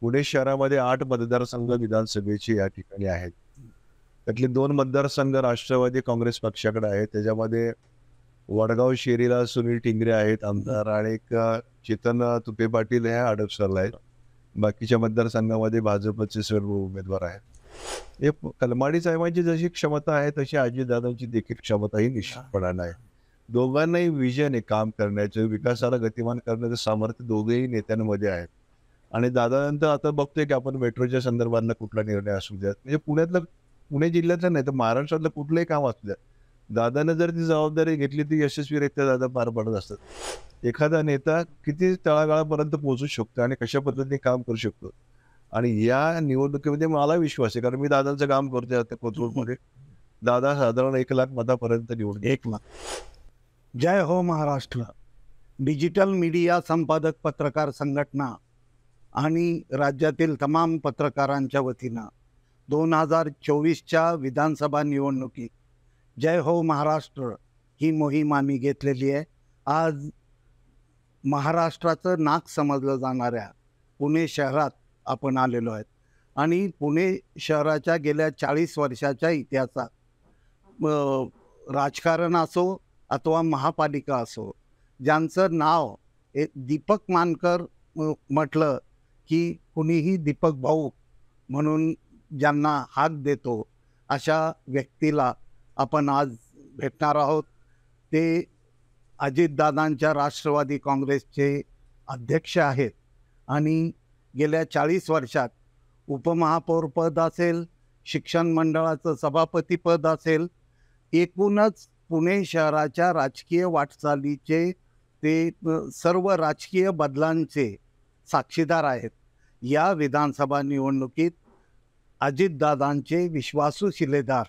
पुणे शहरामध्ये 8 मतदारसंघ विधानसभेचे या ठिकाणी आहेत. त्यातले 2 मतदारसंघ राष्ट्रवादी काँग्रेस पक्षाकडे आहेत. त्याच्यामध्ये वडगाव शेरीला सुनील टिंगरे आहेत आमदार आणि एक चेतन तुपे पाटील हे हडपसरला आहेत. बाकीच्या मतदारसंघामध्ये भाजपचे सर्व उमेदवार आहेत. हे कलमाडी साहेबांची जशी क्षमता आहे तशी अजितदादांची देखील क्षमता ही निश्चितपणाने आहे. दोघांनाही विजन आहे काम करण्याचं, विकासाला गतिमान करण्याचं सामर्थ्य दोघेही नेत्यांमध्ये आहेत. आणि दादानंतर आता बघतोय की आपण मेट्रोच्या संदर्भातला कुठला निर्णय असू द्यात, म्हणजे पुणे जिल्ह्यातलं नाही तर महाराष्ट्रातलं कुठलंही काम असू द्या, दादाने जर ती जबाबदारी घेतली ती यशस्वीरित्या दादा पार पाडत असतात. एखादा नेता किती तळागाळापर्यंत पोहोचू शकतो आणि कशा पद्धतीने काम करू शकतो. आणि या निवडणुकीमध्ये मला विश्वास आहे, कारण मी दादांचं काम करतोय आता कोथरूडमध्ये. दादा साधारण 1 लाख मतापर्यंत निवडून 1 लाख. जय हो महाराष्ट्र. डिजिटल मीडिया संपादक पत्रकार संघटना आणि राज्यातील तमाम पत्रकारांच्या वतीनं 2024च्या विधानसभा निवडणुकीत जय हो महाराष्ट्र ही मोहीम आम्ही घेतलेली आहे. आज महाराष्ट्राचं नाक समजलं जाणाऱ्या पुणे शहरात आपण आलेलो आहेत आणि पुणे शहराच्या गेल्या 40 वर्षाच्या इतिहासात राजकारण असो अथवा महापालिका असो, ज्यांचं नाव दीपक मानकर म्हटलं की कुणीही दीपक भाऊ म्हणून ज्यांना हाक देतो, अशा व्यक्तीला आपण आज भेटणार आहोत. ते अजितदादांच्या राष्ट्रवादी काँग्रेसचे अध्यक्ष आहेत आणि गेल्या 40 वर्षात उपमहापौरपद असेल, शिक्षण मंडळाचं सभापतीपद असेल, एकूणच पुणे शहराच्या राजकीय वाटचालीचे ते सर्व राजकीय बदलांचे साक्षीदार आहेत. या विधानसभा निवडणुकीत अजितदादांचे विश्वासू शिलेदार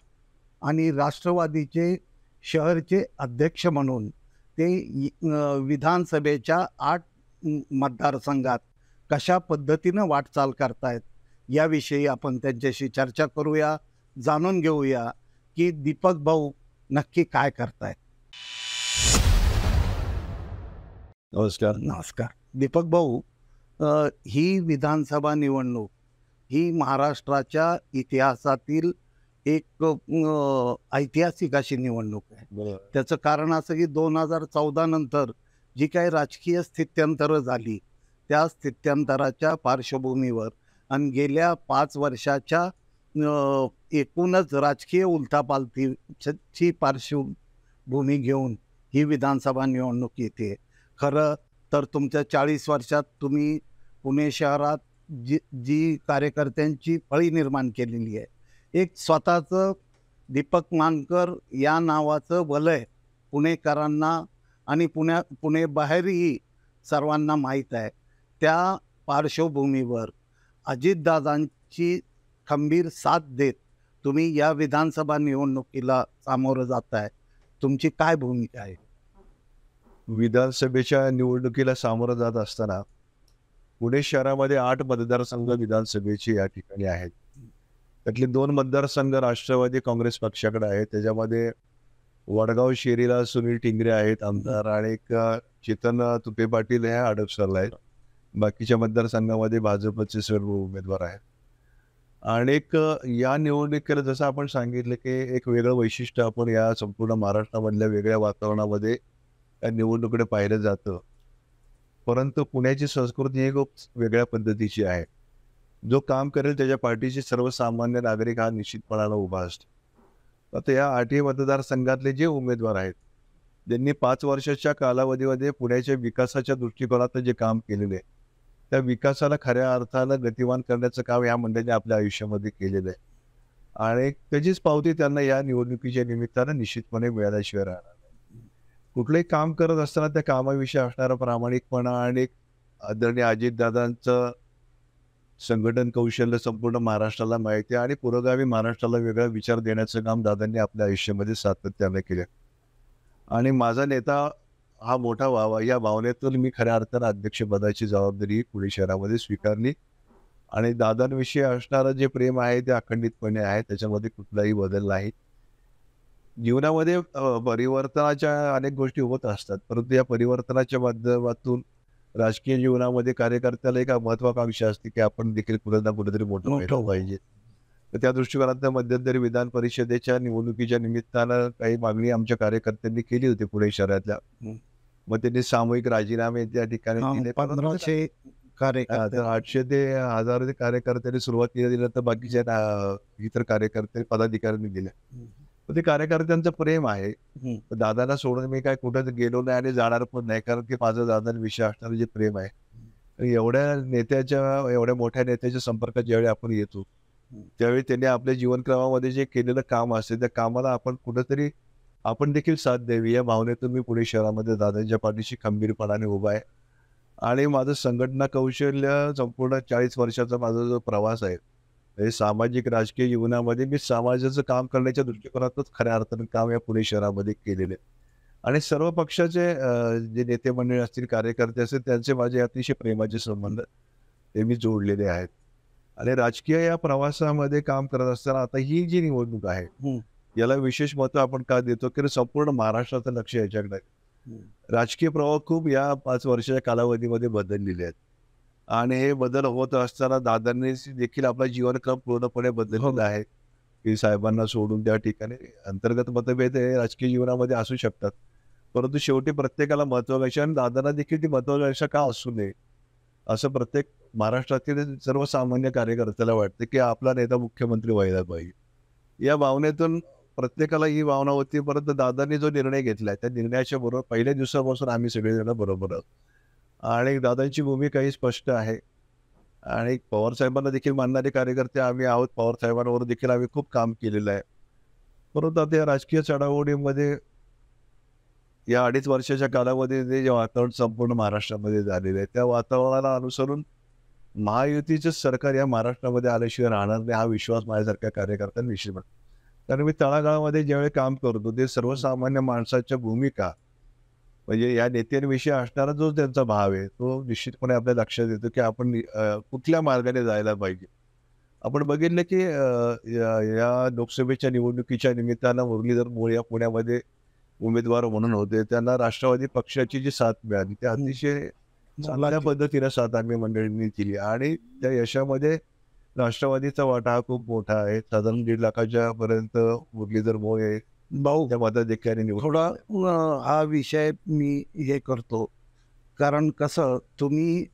आणि राष्ट्रवादीचे शहरचे अध्यक्ष म्हणून ते विधानसभेच्या 8 मतदारसंघात कशा पद्धतीनं वाटचाल करतायत याविषयी आपण त्यांच्याशी चर्चा करूया, जाणून घेऊया की दीपक भाऊ नक्की काय करतायत. नमस्कार. नमस्कार दीपक भाऊ. ही विधानसभा निवडणूक ही महाराष्ट्राच्या इतिहासातील एक ऐतिहासिक अशी निवडणूक आहे. त्याचं कारण असं की 2014 नंतर जी काही राजकीय स्थित्यंतरं झाली त्या स्थित्यंतराच्या पार्श्वभूमीवर आणि गेल्या 5 वर्षाच्या एकूणच राजकीय उलथापालथीची पार्श्वभूमी घेऊन ही विधानसभा निवडणूक येते. खरं तर तुमच्या 40 वर्षात तुम्ही पुणे शहरात जी कार्यकर्त्यांची फळी निर्माण केलेली आहे, एक स्वतःचं दीपक मानकर या नावाचं वलय पुणेकरांना आणि पुणे बाहेरही सर्वांना माहीत आहे. त्या पार्श्वभूमीवर अजितदादांची खंबीर साथ देत तुम्ही या विधानसभा निवडणुकीला सामोरं जाताय, तुमची काय भूमिका आहे? विधानसभेच्या निवडणुकीला सामोरं जात असताना पुणे शहरामध्ये 8 मतदारसंघ विधानसभेचे या ठिकाणी आहेत. त्यातले 2 मतदारसंघ राष्ट्रवादी काँग्रेस पक्षाकडे आहेत. त्याच्यामध्ये वडगाव शेरीला सुनील टिंगरे आहेत आमदार आणि एक चेतन तुपे पाटील हे हडपसरला आहेत. बाकीच्या मतदारसंघामध्ये भाजपचे सर्व उमेदवार आहेत. आणि एक या निवडणुकीला जसं आपण सांगितलं की एक वेगळं वैशिष्ट्य आपण या संपूर्ण महाराष्ट्रामधल्या वेगळ्या वातावरणामध्ये या निवडणुकीकडे पाहिलं जातं. परंतु पुण्याची संस्कृती ही खूप वेगळ्या पद्धतीची आहे. जो काम करेल त्याच्या पाठीशी सर्वसामान्य नागरिक हा निश्चितपणानं उभा असतो. आता या 8 मतदारसंघातले जे उमेदवार आहेत ज्यांनी 5 वर्षाच्या कालावधीमध्ये पुण्याच्या विकासाच्या दृष्टिकोनातून जे काम केलेले आहे, त्या विकासाला खऱ्या अर्थानं गतिमान करण्याचं काम या मंडळीने आपल्या आयुष्यामध्ये केलेलं आहे. आणि त्याचीच पावती त्यांना या निवडणुकीच्या निमित्तानं निश्चितपणे मिळाल्याशिवाय राहणार नाही. कुठलंही काम करत असताना त्या कामाविषयी असणारा प्रामाणिकपणा आणि आदरणीय अजितदादांचं संघटन कौशल्य संपूर्ण महाराष्ट्राला माहिती आहे आणि पुरोगामी महाराष्ट्राला वेगळा विचार देण्याचं काम दादांनी आपल्या आयुष्यामध्ये सातत्याने केलं. आणि माझा नेता हा मोठा व्हावा या भावनेतून मी खऱ्या अर्थानं अध्यक्षपदाची जबाबदारी पुणे शहरामध्ये स्वीकारली. आणि दादांविषयी असणारं जे प्रेम आहे ते अखंडितपणे आहे, त्याच्यामध्ये कुठलाही बदल नाही. जीवनामध्ये परिवर्तनाच्या अनेक गोष्टी होत असतात, परंतु या परिवर्तनाच्या माध्यमातून राजकीय जीवनामध्ये कार्यकर्त्याला एक महत्वाकांक्षा असते की आपण देखील कुठे ना कुठेतरी मोठं व्हायला पाहिजे. तर त्या दृष्टिकोनातनं मध्यंतरी विधान परिषदेच्या निवडणुकीच्या निमित्तानं काही मागणी आमच्या कार्यकर्त्यांनी केली होती पुणे शहरातल्या. मग त्यांनी सामूहिक राजीनामे त्या ठिकाणी दिले. 1500 कार्यकर्ते, तर 800 ते 1000 कार्यकर्त्यांनी सुरुवातीला दिलं, तर बाकीच्या इतर कार्यकर्ते पदाधिकाऱ्यांनी दिल्या. तर ते कार्यकर्त्यांचं प्रेम आहे. दादाला सोडून मी काय कुठं गेलो नाही आणि जाणार पण नाही, कारण की माझं दादांविषयी असणारं जे प्रेम आहे, एवढ्या मोठ्या नेत्याच्या संपर्कात ज्यावेळी आपण येतो, त्यावेळी त्यांनी आपल्या जीवनक्रमामध्ये जे केलेलं काम असते त्या कामाला आपण कुठंतरी आपण देखील साथ द्यावी या भावनेतून मी पुणे शहरामध्ये दादांच्या पाठीशी खंबीरपणाने उभा आहे. आणि माझं संघटना कौशल्य संपूर्ण 40 वर्षाचा माझा जो प्रवास आहे, म्हणजे सामाजिक राजकीय जीवनामध्ये मी समाजाचं काम करण्याच्या दृष्टिकोनातच खऱ्या अर्थानं काम या पुणे शहरामध्ये केलेले आहे. आणि सर्व पक्षाचे जे नेते मंडळी असतील, कार्यकर्ते असतील, त्यांचे माझे अतिशय प्रेमाचे संबंध ते मी जोडलेले आहेत. आणि राजकीय या प्रवासामध्ये काम करत असताना आता ही जी निवडणूक आहे, याला विशेष महत्व आपण का देतो की संपूर्ण महाराष्ट्राचं लक्ष याच्याकडे आहे. राजकीय प्रवाह खूप या 5 वर्षाच्या कालावधीमध्ये बदललेले आहेत. आणि हे बदल होत असताना दादांनी देखील आपला जीवनक्रम पूर्णपणे बदललेला आहे, की साहेबांना सोडून त्या ठिकाणी अंतर्गत मतभेद हे राजकीय जीवनामध्ये असू शकतात, परंतु शेवटी प्रत्येकाला महत्वाकांक्षा आणि दादांना देखील ती महत्वाकांक्षा का असू नये असं प्रत्येक महाराष्ट्रातील सर्वसामान्य कार्यकर्त्याला वाटतं की आपला नेता मुख्यमंत्री व्हायला पाहिजे. या भावनेतून प्रत्येकाला ही भावना होती, परंतु दादांनी जो निर्णय घेतलाय त्या निर्णयाच्या बरोबर पहिल्या दिवसापासून आम्ही सगळेजण बरोबर आहोत. आणि दादांची भूमिका ही स्पष्ट आहे. आणि पवार साहेबांना देखील मानणारे कार्यकर्ते आम्ही आहोत. पवार साहेबांवर देखील आम्ही खूप काम केलेलं आहे. परंतु आता या राजकीय चढाओढीमध्ये या 2.5 वर्षाच्या कालावधीमध्ये जे वातावरण संपूर्ण महाराष्ट्रामध्ये झालेलं आहे, त्या वातावरणाला अनुसरून महायुतीचं सरकार या महाराष्ट्रामध्ये आल्याशिवाय राहणार नाही हा विश्वास माझ्यासारख्या कार्यकर्त्यांना निश्चित वाटतो. कारण मी तळागाळामध्ये ज्यावेळी काम करतो ते सर्वसामान्य माणसाच्या भूमिका म्हणजे या नेत्यांविषयी असणारा जो त्यांचा भाव आहे तो निश्चितपणे आपल्या लक्षात येतो की आपण कुठल्या मार्गाने जायला पाहिजे. आपण बघितलं की या लोकसभेच्या निवडणुकीच्या निमित्तानं मुरलीधर मोहोळ या पुण्यामध्ये उमेदवार म्हणून होते. त्यांना राष्ट्रवादी पक्षाची जी साथ मिळाली त्या अतिशय चांगल्या पद्धतीने साथ आम्ही मंडळींनी केली आणि त्या यशामध्ये राष्ट्रवादीचा वाटा हा खूप मोठा आहे. साधारण 1.5 लाखाच्या पर्यंत मुरलीधर मोहोळ भाऊ त्या मताधिक्याने निवडून थोडा हा विषय मी हे करतो, कारण कसं तुम्ही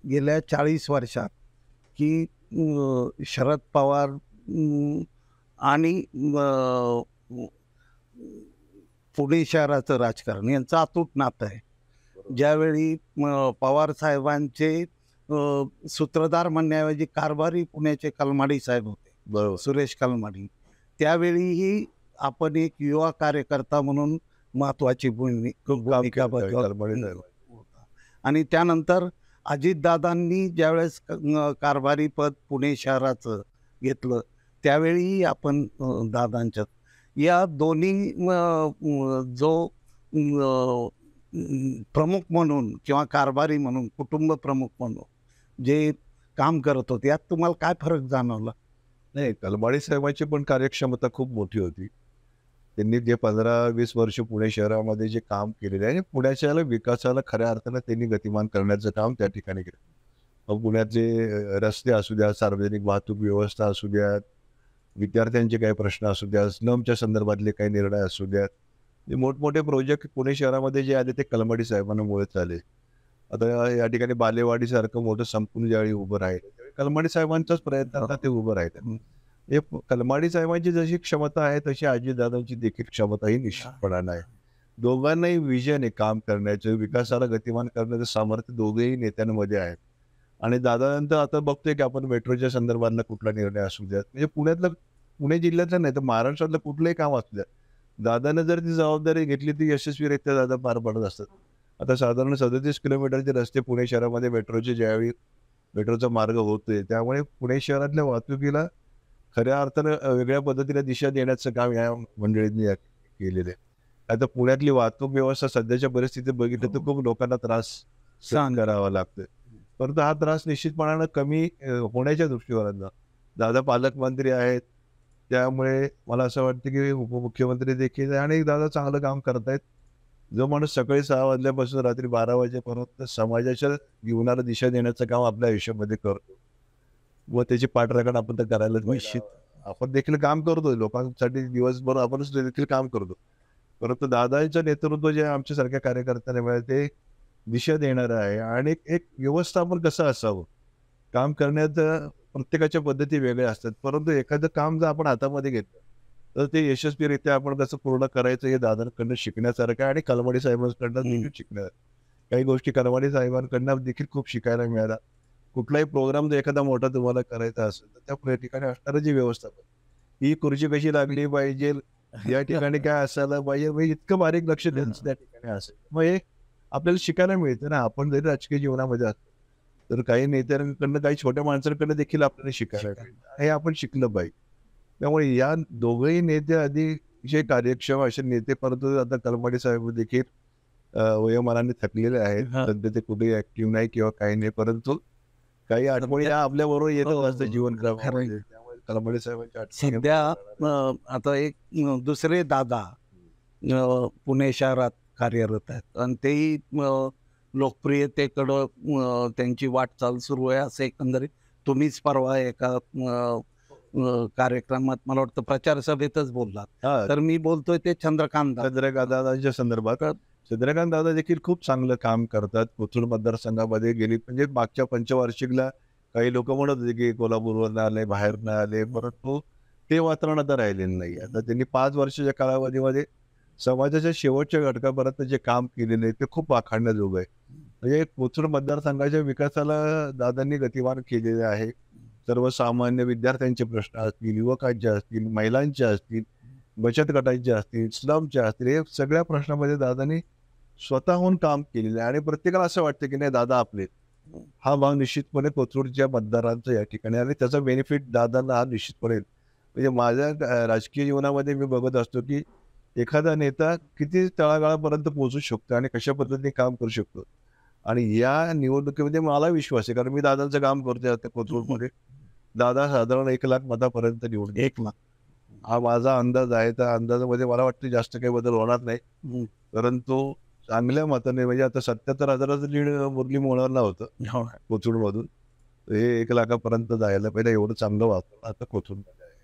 गेल्या 40 वर्षात की शरद पवार आणि पुणे शहराचं राजकारण यांचं अतूट नातं आहे. ज्यावेळी पवार साहेबांचे सूत्रधार म्हणण्याऐवजी कारभारी पुण्याचे कलमाडी साहेब होते, बरोबर सुरेश कलमाडी, त्यावेळीही आपण एक युवा कार्यकर्ता म्हणून महत्वाची भूमिका बजावली. आणि त्यानंतर अजितदादांनी ज्यावेळेस कारभारी पद पुणे शहराचं घेतलं त्यावेळीही आपण दादांच्यात या दोन्ही जो प्रमुख म्हणून किंवा कारभारी म्हणून कुटुंब प्रमुख म्हणून जे काम करत होते यात तुम्हाला काय फरक जाणवला? नाही, कलमाडी साहेबांची पण कार्यक्षमता खूप मोठी होती. त्यांनी जे 15-20 वर्ष पुणे शहरामध्ये जे काम केलेले आहे आणि पुण्याच्या विकासाला खऱ्या अर्थानं त्यांनी गतिमान करण्याचं काम त्या ठिकाणी केलं. मग पुण्याचे रस्ते असू द्या, सार्वजनिक वाहतूक व्यवस्था असू द्यात, विद्यार्थ्यांचे काही प्रश्न असू द्या, स्लमच्या संदर्भातले काही निर्णय असू द्यात, जे मोठमोठे प्रोजेक्ट पुणे शहरामध्ये जे आले ते कलमाडी साहेबांमुळेच आले. आता या ठिकाणी बालेवाडीसारखं मोठं संपूर्ण ज्यावेळी उभं राहिलं त्यावेळी कलमाडी साहेबांचाच प्रयत्न ते उभं राहिलं. हे कलमाडी साहेबांची जशी क्षमता आहे तशी अजितदादांची देखील क्षमता ही निश्चितपणानं आहे. दोघांनाही विजन आहे काम करण्याचं, विकासाला गतिमान करण्याचं सामर्थ्य दोघेही नेत्यांमध्ये आहे. आणि दादानंतर आता बघतोय की आपण मेट्रोच्या संदर्भातला कुठला निर्णय असू द्यात, म्हणजे पुणे जिल्ह्यातलं नाही तर महाराष्ट्रातलं कुठलंही काम असू द्या, दादानं जर ती जबाबदारी घेतली ती यशस्वीरित्या दादा पार पडत असतात. आता साधारण 37 किलोमीटरचे रस्ते पुणे शहरामध्ये मेट्रोचे ज्यावेळी मेट्रोचा मार्ग होतोय त्यामुळे पुणे शहरातल्या वाहतुकीला खऱ्या अर्थानं वेगळ्या पद्धतीने दिशा देण्याचं काम या मंडळींनी केलेलं आहे. आता पुण्यातली वाहतूक व्यवस्था सध्याच्या परिस्थितीत बघितलं तर खूप लोकांना त्रास सहन करावा लागतोय, परंतु हा त्रास निश्चितपणानं कमी होण्याच्या दृष्टीकोनातनं दादा पालकमंत्री आहेत, त्यामुळे मला असं वाटतं की उपमुख्यमंत्री देखील आणि दादा चांगलं काम करतायत. जो माणूस सकाळी 6 वाजल्यापासून रात्री 12 वाजेपर्यंत समाजाच्या जीवनाला दिशा देण्याचं काम आपल्या आयुष्यामध्ये करतो व त्याची पाठराखण आपण तर करायलाच निश्चित. पाहिजे. आपण देखील काम करतोय लोकांसाठी दिवसभर आपण देखील काम करतो. परंतु दादांचं नेतृत्व जे आमच्यासारख्या कार्यकर्त्यांना मिळालं ते दिशा देणारं आहे आणि एक व्यवस्थापन कसं असावं. काम करण्यात प्रत्येकाच्या पद्धती वेगळ्या असतात. परंतु एखादं काम जर आपण हातामध्ये घेतलं, तर ते यशस्वीरित्या आपण कसं पूर्ण करायचं हे दादांकडनं शिकण्यासारखं आहे आणि कलमडी साहेबांकडनं देखील शिकण्यासारखं. काही गोष्टी कलमडी साहेबांकडनं देखील खूप शिकायला मिळाल्या. कुठलाही प्रोग्राम जर एखादा मोठा तुम्हाला करायचा असेल, तर त्या ठिकाणी असणारं जे व्यवस्थापन, ही खुर्ची कशी लागली पाहिजे, या ठिकाणी काय असायला पाहिजे, म्हणजे इतकं बारीक लक्ष त्यांचं त्या ठिकाणी असेल. मग हे आपल्याला शिकायला मिळतं ना. आपण जरी राजकीय जीवनामध्ये असतो, तर काही नेत्यांकडनं, काही छोट्या माणसांकडनं देखील आपल्याला शिकायला मिळतं. हे आपण शिकलं पाहिजे. त्यामुळे या दोघंही नेते अतिशय कार्यक्षम असे नेते, परंतु आता कलमाडी साहेब देखील वयोमानाने थकलेले आहेत. हां. सध्या ते कुठेही ऍक्टिव्ह नाही किंवा काही नाही, परंतु काही आठवणी या आपल्या बरोबर येतच हो, असतात हो. जीवनक्रमामध्ये. खरंय. त्यामुळे कलमाडी साहेबांच्या आठवणी सध्या राहणार. आता एक दुसरे दादा पुणे शहरात कार्यरत आहेत आणि तेही लोकप्रियतेकडं त्यांची वाटचाल सुरू आहे असं एकंदरीत तुम्हीच परवा एका कार्यक्रमात मला वाटतं प्रचार सभेतच बोललात. हा, तर मी बोलतोय ते चंद्रकांत दादा. चंद्रकांत दादांच्या संदर्भात चंद्रकांत दादा देखील खूप चांगलं काम करतात. कोथरूड मतदारसंघामध्ये गेली म्हणजे मागच्या पंचवार्षिकला काही लोक म्हणत होते की कोल्हापूरवरनं आले, बाहेरनं आले, परंतु ते वातावरण आता राहिलेलं नाही. आता त्यांनी 5 वर्षाच्या कालावधीमध्ये समाजाच्या शेवटच्या घटकापर्यंत जे काम केलेलं आहे ते खूप वाखाणण्याजोगं आहे. म्हणजे कोथरूड मतदारसंघाच्या विकासाला दादांनी गतिमान केलेले आहे. सर्वसामान्य विद्यार्थ्यांचे प्रश्न असतील, युवकांचे असतील, महिलांचे असतील, बचत गटांचे असतील, स्लमचे असतील, हे सगळ्या प्रश्नामध्ये दादांनी स्वतःहून काम केलेलं आहे आणि प्रत्येकाला असं वाटतं की नाही दादा आपले. हा भाव निश्चितपणे कोथरूडच्या मतदारांचा या ठिकाणी आणि त्याचा बेनिफिट दादांना हा निश्चितपणे येईल. म्हणजे माझ्या राजकीय जीवनामध्ये मी बघत असतो की एखादा नेता किती तळागाळापर्यंत पोहोचू शकतो आणि कशा पद्धतीने काम करू शकतो. आणि या निवडणुकीमध्ये मला विश्वास आहे, कारण मी दादांचं काम करतोय आता कोथरूडमध्ये. दादा साधारण 1 लाख मतापर्यंत निवडून 1 लाख. हा माझा अंदाज आहे. त्या अंदाजामध्ये मला वाटतं जास्त काही बदल होणार नाही. परंतु चांगल्या मताने म्हणजे आता 77,000चं लीड मुरली मोहोळला होतं हो. कोथरूडमधून. हे 1 लाखापर्यंत जायला पहिलं एवढं चांगलं वातावरण आता कोथरूडमध्ये आहे.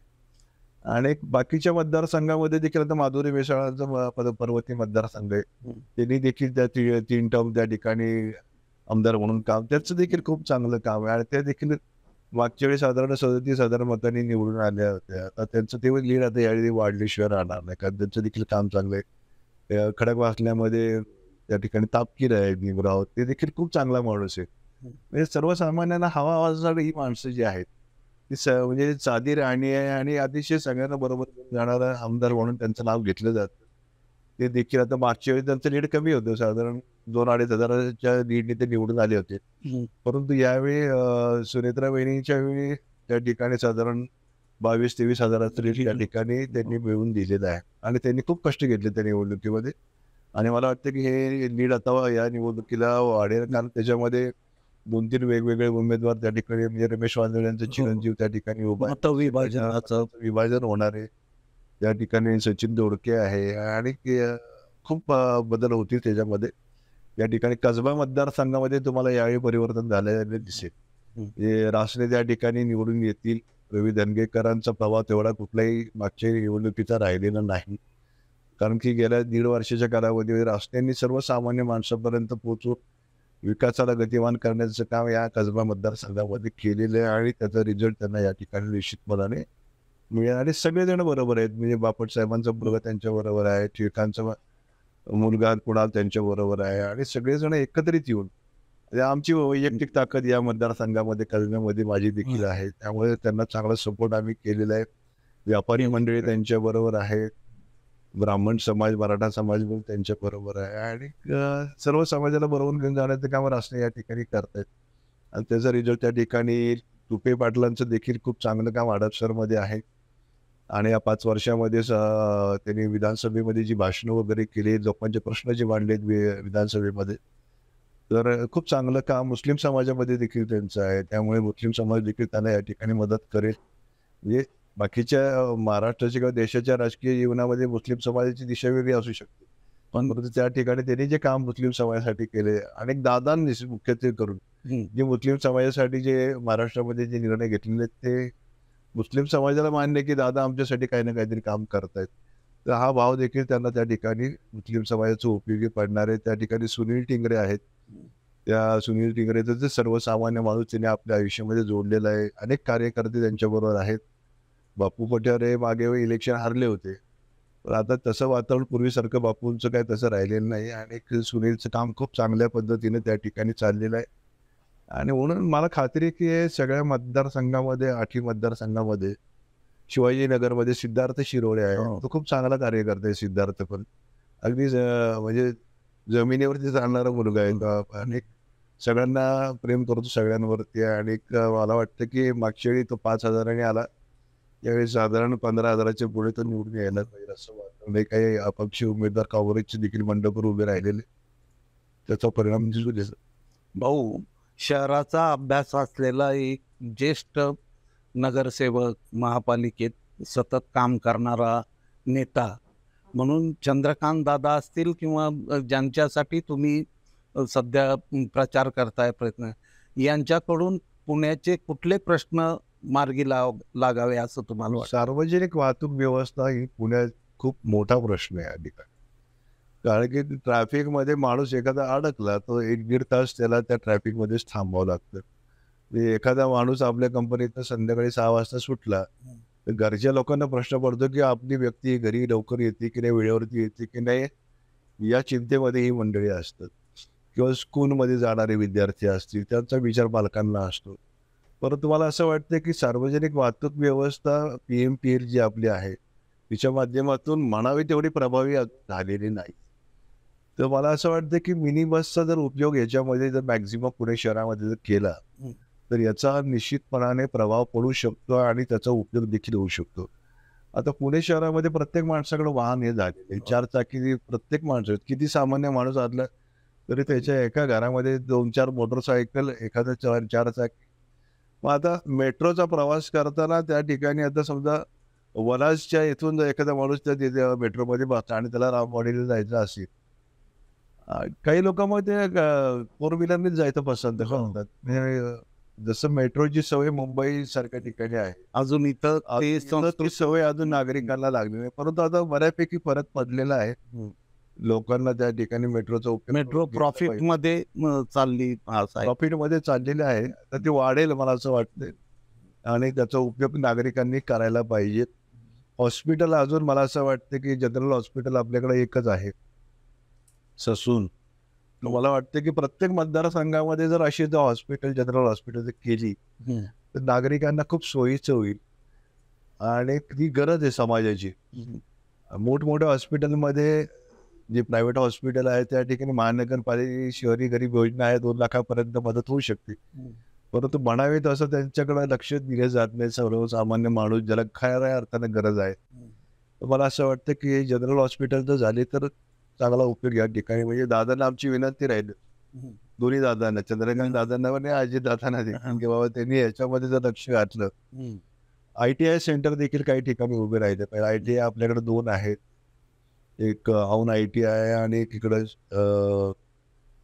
आणि बाकीच्या मतदारसंघामध्ये देखील आता माधुरी मिसाळांचा पर्वती मतदारसंघ आहे. त्यांनी देखील त्या 3 टर्म त्या ठिकाणी आमदार म्हणून काम, त्याचं देखील खूप चांगलं काम आहे आणि ते देखील मागच्या वेळी साधारण 37,000 मतांनी निवडून आल्या होत्या. आता त्यांचं ते लीड आता यावेळी वाढल्याशिवाय राहणार नाही, कारण त्यांचं देखील काम चांगलं आहे. खडकवासल्यामध्ये त्या ठिकाणी तापकीर आहे भीमराव, ते देखील खूप चांगला माणूस आहे. म्हणजे सर्वसामान्यांना हवा आवाजासाठी ही माणसं जी आहेत ती म्हणजे साधी राहणी आहे आणि अतिशय सगळ्यांना बरोबर घेऊन जाणारा आमदार म्हणून त्यांचं नाव घेतलं जातं. ते देखील आता मागच्या वेळी त्यांचं लीड कमी होतं, साधारण 2-2.5 हजाराच्या लीडने ते निवडून आले होते. परंतु यावेळी सुनेत्रा वहिनीच्या वेळी त्या ठिकाणी साधारण 22-23 हजाराचं लीड त्या ठिकाणी त्यांनी मिळवून दिलेलं आहे आणि त्यांनी खूप कष्ट घेतले त्या निवडणुकीमध्ये. आणि मला वाटतं की हे लीड आता या निवडणुकीला वाढेल, कारण त्याच्यामध्ये 2-3 वेगवेगळे उमेदवार त्या ठिकाणी म्हणजे रमेश वांजळे यांचा चिरंजीव त्या ठिकाणी उभा आहे. मतविभाजनाचं विभाजन होणार आहे. त्या ठिकाणी सचिन दोडके आहे आणि खूप बदल होतील त्याच्यामध्ये. या ठिकाणी कसबा मतदारसंघामध्ये तुम्हाला यावेळी परिवर्तन झालेलं दिसेल. म्हणजे रासने त्या ठिकाणी निवडून येतील. रवी धनगेकरांचा प्रभाव तेवढा कुठल्याही मागच्या निवडणुकीचा राहिलेला नाही, कारण की गेल्या 1.5 वर्षाच्या कालावधीमध्ये रासनेंनी सर्वसामान्य माणसापर्यंत पोहोचून विकासाला गतिमान करण्याचं काम या कसबा मतदारसंघामध्ये केलेलं आहे आणि त्याचा रिझल्ट त्यांना या ठिकाणी निश्चितपणाने मिळेल. आणि सगळेजण बरोबर आहेत, म्हणजे बापट साहेबांचा मुलगा त्यांच्या बरोबर आहे, टिळकांचा मुलगा कुणाल त्यांच्या बरोबर आहे आणि सगळेजण एकत्रित येऊन आमची वैयक्तिक ताकद या मतदारसंघामध्ये करण्यामध्ये माझी देखील आहे. त्यामुळे त्यांना चांगला सपोर्ट आम्ही केलेला आहे. व्यापारी मंडळी त्यांच्या बरोबर आहे, ब्राह्मण समाज, मराठा समाज पण त्यांच्या बरोबर आहे आणि सर्व समाजाला बरोबर घेऊन जाण्याचं काम रासने या ठिकाणी करतायत आणि त्याचा रिझल्ट त्या ठिकाणी तुपे पाटलांचं देखील खूप चांगलं काम हडपसरमध्ये आहे. आणि या 5 वर्षामध्ये त्यांनी विधानसभेमध्ये जी भाषणं वगैरे केली, लोकांचे प्रश्न जे मांडलेत विधानसभेमध्ये, तर खूप चांगलं काम मुस्लिम समाजामध्ये देखील त्यांचं आहे. त्यामुळे मुस्लिम समाज देखील त्यांना या ठिकाणी मदत करेल. म्हणजे बाकीच्या महाराष्ट्राच्या किंवा देशाच्या राजकीय जीवनामध्ये मुस्लिम समाजाची दिशा वेगळी असू शकते, पण परंतु त्या ठिकाणी त्यांनी जे काम मुस्लिम समाजासाठी केले, अनेक दादांनी मुख्यत्वे करून जे मुस्लिम समाजासाठी जे महाराष्ट्रामध्ये जे निर्णय घेतलेले आहेत, ते मुस्लिम समाजाला मान्य आहे की दादा आमच्यासाठी काही ना काहीतरी काम करतायत. तर हा भाव देखील त्यांना त्या ठिकाणी मुस्लिम समाजाचा उपयोगी पडणार आहे. त्या ठिकाणी सुनील टिंगरे आहेत. त्या सुनील टिंगरेचं जे सर्वसामान्य माणूस त्यांनी आपल्या आयुष्यामध्ये जोडलेला आहे. अनेक कार्यकर्ते त्यांच्याबरोबर आहेत. बापू पठार हे मागे इलेक्शन हारले होते. पण आता तसं वातावरण पूर्वीसारखं बापूंचं काय तसं राहिलेलं नाही आणि सुनीलचं काम खूप चांगल्या पद्धतीने त्या ठिकाणी चाललेलं आहे. आणि म्हणून मला खात्री आहे की हे सगळ्या मतदारसंघामध्ये 8ही मतदारसंघामध्ये शिवाजीनगरमध्ये सिद्धार्थ शिरोळे आहे. तो खूप चांगला कार्यकर्ता आहे सिद्धार्थ पण. अगदी म्हणजे जमिनीवरती चालणारा मुलगा आहे तो आणि सगळ्यांना प्रेम करतो सगळ्यांवरती आणि मला वाटतं की मागच्या वेळी तो 5,000 आला. यावेळी साधारण 15,000च्या पुढे तो निवडून यायला पाहिजे असं वाटतं. नाही काही अपक्ष उमेदवार काँग्रेसचे देखील मंडपावर उभे राहिलेले, त्याचा परिणाम दिसून येतो. भाऊ, शहराचा अभ्यास असलेला एक ज्येष्ठ नगरसेवक, महापालिकेत सतत काम करणारा नेता म्हणून चंद्रकांत दादा असतील किंवा ज्यांच्यासाठी तुम्ही सध्या प्रचार करताय, प्रयत्न, यांच्याकडून पुण्याचे कुठले प्रश्न मार्गी लागावे असं तुम्हाला वाटतं? सार्वजनिक वाहतूक व्यवस्था ही पुण्यात खूप मोठा प्रश्न आहे या ठिकाणी. कारण की ट्रॅफिकमध्ये माणूस एखादा अडकला तर 1-1.5 तास त्याला त्या ट्रॅफिकमध्येच थांबावं लागतं. एखादा माणूस आपल्या कंपनीतनं संध्याकाळी 6 वाजता सुटला तर घरच्या लोकांना प्रश्न पडतो की आपली व्यक्ती घरी लवकर येते की नाही, वेळेवरती येते की नाही, या चिंतेमध्ये ही मंडळी असतात. किंवा स्कूलमध्ये जाणारे विद्यार्थी असतील त्यांचा विचार पालकांना असतो. परंतु मला असं वाटतं की सार्वजनिक वाहतूक व्यवस्था PMPL जी आपली आहे तिच्या माध्यमातून म्हणावी तेवढी प्रभावी झालेली नाही. तर मला असं वाटतं की मिनी बसचा जर उपयोग याच्यामध्ये जर मॅक्झिमम पुणे शहरामध्ये जर केला तर याचा निश्चितपणाने प्रभाव पडू शकतो आणि त्याचा उपयोग देखील होऊ शकतो. आता पुणे शहरामध्ये प्रत्येक माणसाकडे वाहन हे झालेले 4 चाकी प्रत्येक माणसं, किती सामान्य माणूस असला तरी त्याच्या एका घरामध्ये 2-4 मोटरसायकल, एखादा 4 चाकी. मग आता मेट्रोचा प्रवास करताना त्या ठिकाणी आता समजा वलाजच्या इथून जर एखादा माणूस त्या तिथे मेट्रोमध्ये बसला आणि त्याला रामवाडीला जायचं असेल, काही लोक मग ते 4 व्हीलरनेच जायचं पसंत करतात. म्हणजे जसं मेट्रोची सवय मुंबई सारख्या ठिकाणी आहे, अजून इथं ते ती सवय अजून नागरिकांना लागली नाही. परंतु आता बऱ्यापैकी फरक पडलेला आहे. लोकांना त्या ठिकाणी मेट्रोचा उपयोग मेट्रो प्रॉफिट मध्ये चालली प्रॉफिट मध्ये चाललेले आहे. तर ते वाढेल मला असं वाटतंय आणि त्याचा उपयोग नागरिकांनी करायला पाहिजे. हॉस्पिटल अजून मला असं वाटतं की जनरल हॉस्पिटल आपल्याकडे एकच आहे, ससून. मला वाटतं की प्रत्येक मतदारसंघामध्ये जर अशी हॉस्पिटल, जनरल हॉस्पिटल केली तर नागरिकांना खूप सोयीचं होईल आणि ती गरज आहे समाजाची. मोठमोठ्या हॉस्पिटलमध्ये जे प्रायव्हेट हॉस्पिटल आहे त्या ठिकाणी महानगरपालिका शहरी गरीब योजना आहे, 2 लाखापर्यंत मदत होऊ शकते. परंतु म्हणावे तसं त्यांच्याकडे लक्ष दिले जात नाही. सर्वसामान्य माणूस ज्याला खऱ्या अर्थाने गरज आहे, तर मला असं वाटतं की जनरल हॉस्पिटल जर झाले तर चांगला उपयोग या ठिकाणी. म्हणजे दादांना आमची विनंती राहील, दोन्ही दादांना, चंद्रकांत दादांना आणि अजित दादांना देखील, की बाबा त्यांनी याच्यामध्ये जर लक्ष घातलं. ITI सेंटर देखील काही ठिकाणी उभे राहिले पाहिजे. ITI आपल्याकडे 2 आहेत, एक औंध ITI आहे आणि एक इकडं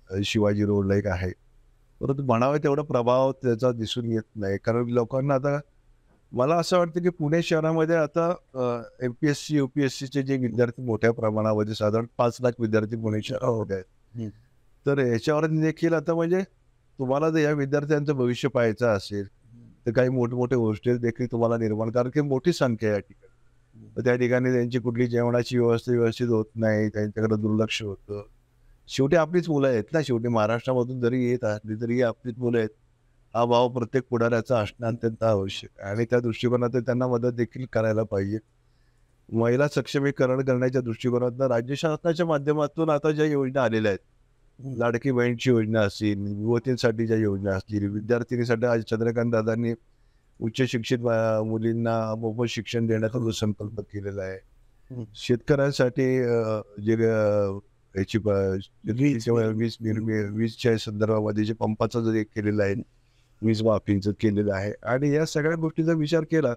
शिवाजी रोडला एक आहे. परंतु म्हणावे तेवढा प्रभाव त्याचा दिसून येत नाही. कारण लोकांना आता मला असं वाटतं की पुणे शहरामध्ये आता MPSC UPSCचे जे विद्यार्थी मोठ्या प्रमाणामध्ये साधारण 5 लाख विद्यार्थी पुणे शहरामध्ये आहेत. तर याच्यावर देखील आता म्हणजे तुम्हाला जर या विद्यार्थ्यांचं भविष्य पाहायचं असेल तर काही मोठमोठे हॉस्टेल देखील तुम्हाला निर्माण, कारण की मोठी संख्या आहे या ठिकाणी. तर त्या ठिकाणी त्यांची कुठली जेवणाची व्यवस्था व्यवस्थित होत नाही, त्यांच्याकडे दुर्लक्ष होतं. शेवटी आपलीच मुलं आहेत ना, शेवटी महाराष्ट्रामधून जरी येत असली तरी आपलीच मुलं आहेत. हा भाव प्रत्येक पुढाऱ्याचा असणं अत्यंत आवश्यक आहे आणि त्या दृष्टिकोनातून त्यांना मदत देखील करायला पाहिजे. महिला सक्षमीकरण करण्याच्या दृष्टिकोनातून राज्य शासनाच्या माध्यमातून आता ज्या योजना आलेल्या आहेत, लाडकी बहीणची योजना असतील, युवतींसाठी ज्या योजना असतील, विद्यार्थिनीसाठी आज चंद्रकांत दादांनी उच्च शिक्षित मुलींना मोफत शिक्षण देण्याचा जो संकल्प केलेला आहे. शेतकऱ्यांसाठी जे याची वीजच्या संदर्भामध्ये जे पंपाचं जे केलेलं आहे, वीज माफीचं केलेलं आहे आणि या सगळ्या गोष्टीचा विचार केला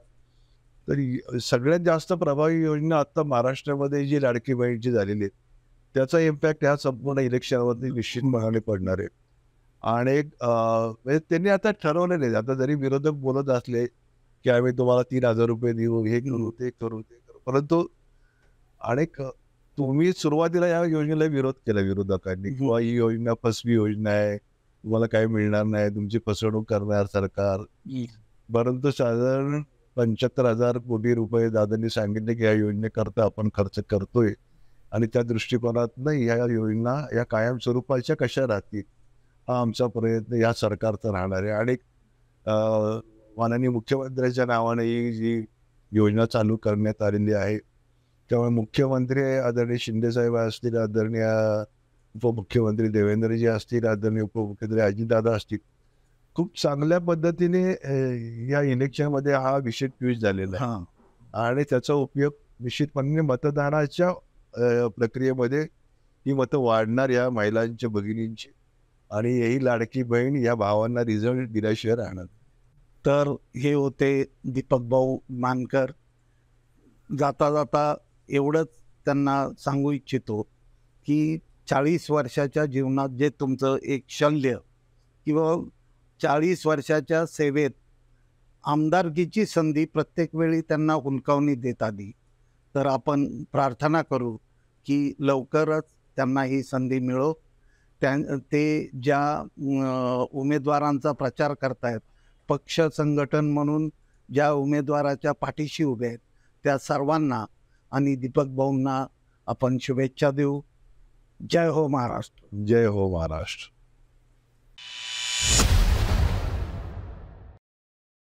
तर सगळ्यात जास्त प्रभावी योजना आता महाराष्ट्रामध्ये जी लाडकी बहीणची झालेली आहे त्याचा इम्पॅक्ट ह्या संपूर्ण इलेक्शनवरती निश्चितपणाने पडणार आहे. आणि म्हणजे त्यांनी आता ठरवलेले आहे. आता जरी विरोधक बोलत असले की आम्ही तुम्हाला 3,000 रुपये देऊ, हे करू, ते करू, ते करू. परंतु तुम्ही सुरुवातीला या योजनेला विरोध केला विरोधकांनी, किंवा ही योजना फसवी योजना आहे, तुम्हाला काही मिळणार नाही, तुमची फसवणूक करणार सरकार. परंतु साधारण 75,000 कोटी रुपये दादांनी सांगितले की या योजनेकरता आपण खर्च करतोय, आणि त्या दृष्टिकोनातनं ह्या योजना या कायमस्वरूपाच्या कशा राहतील, हा आमचा प्रयत्न या सरकारचा राहणार आहे. आणि माननीय मुख्यमंत्र्यांच्या नावाने ही जी योजना चालू करण्यात आलेली आहे, त्यामुळे मुख्यमंत्री आदरणीय शिंदेसाहेब असतील, आदरणीय उपमुख्यमंत्री देवेंद्रजी असतील, आदरणीय उपमुख्यमंत्री अजितदादा असतील, खूप चांगल्या पद्धतीने या इलेक्शनमध्ये हा विषय ट्विस्ट झालेला आहे. आणि त्याचा उपयोग निश्चितपणे मतदानाच्या प्रक्रियेमध्ये ही मतं वाढणार या महिलांच्या भगिनींची, आणि ही लाडकी बहीण या भावांना रिझल्ट दिल्याशिवाय राहणार. तर हे होते दीपक भाऊ मानकर. जाता जाता एवढंच त्यांना सांगू इच्छितो की 40 वर्षाच्या जीवनात जे तुमचं एक शल्य किंवा 40 वर्षाच्या सेवेत आमदारकीची संधी प्रत्येक वेळी त्यांना हुलकावणी देत आली, तर आपण प्रार्थना करू की लवकरच त्यांना ही संधी मिळो. ते ज्या उमेदवारांचा प्रचार करतायत, पक्ष संघटन म्हणून ज्या उमेदवाराच्या पाठीशी उभे आहेत, त्या सर्वांना आणि दीपक भाऊंना आपण शुभेच्छा देऊ. जय हो महाराष्ट्र. जय हो महाराष्ट्र.